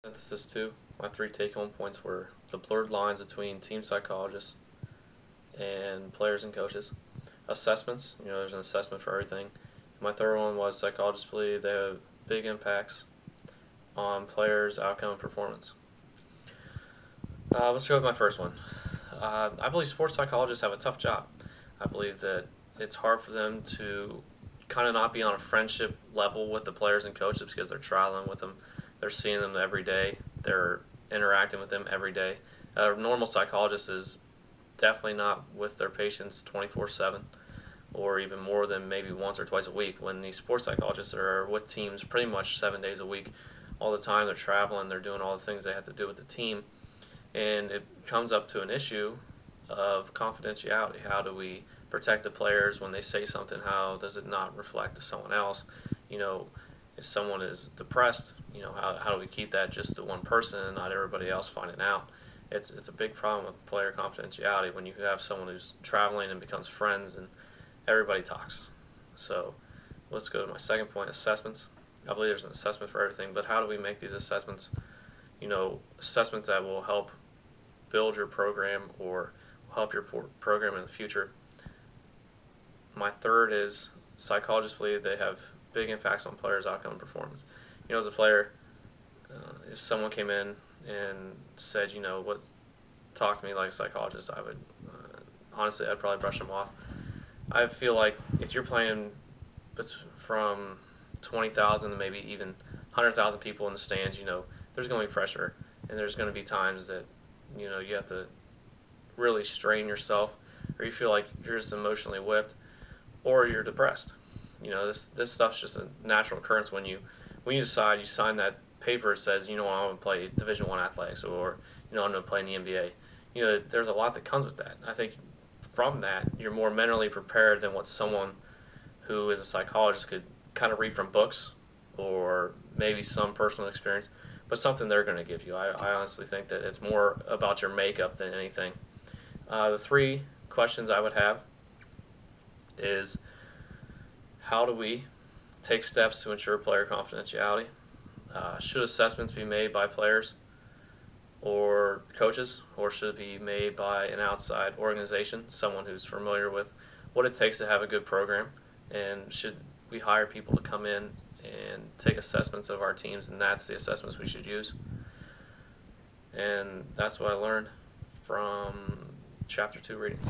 Synthesis 2, my three take-home points were the blurred lines between team psychologists and players and coaches. Assessments, there's an assessment for everything. My third one was psychologists believe they have big impacts on players' outcome and performance. Let's go with my first one. I believe sports psychologists have a tough job. I believe that it's hard for them to kind of not be on a friendship level with the players and coaches because they're traveling with them. They're seeing them every day. They're interacting with them every day. A normal psychologist is definitely not with their patients 24/7 or even more than maybe once or twice a week. When these sports psychologists are with teams pretty much 7 days a week, all the time they're traveling, they're doing all the things they have to do with the team, and it comes up to an issue of confidentiality. How do we protect the players when they say something? How does it not reflect to someone else? If someone is depressed, how do we keep that just to one person and not everybody else finding out? It's a big problem with player confidentiality when you have someone who's traveling and becomes friends and everybody talks. So let's go to my second point, assessments. I believe there's an assessment for everything, but how do we make these assessments, assessments that will help build your program or help your program in the future? My third is psychologists believe they have big impacts on players' outcome and performance. As a player, if someone came in and said, talk to me like a psychologist, I would, honestly, I'd probably brush them off. I feel like if you're playing from 20,000 to maybe even 100,000 people in the stands, there's going to be pressure, and there's going to be times that, you have to really strain yourself, or you feel like you're just emotionally whipped, or you're depressed. This stuff's just a natural occurrence when you decide, you sign that paper that says, I want to play Division I athletics, or I'm going to play in the NBA. There's a lot that comes with that. I think from that, you're more mentally prepared than what someone who is a psychologist could kind of read from books or maybe some personal experience, but something they're going to give you. I honestly think that it's more about your makeup than anything. The three questions I would have is, how do we take steps to ensure player confidentiality? Should assessments be made by players or coaches, or should it be made by an outside organization, someone who's familiar with what it takes to have a good program? And should we hire people to come in and take assessments of our teams, and that's the assessments we should use? And that's what I learned from Chapter 2 readings.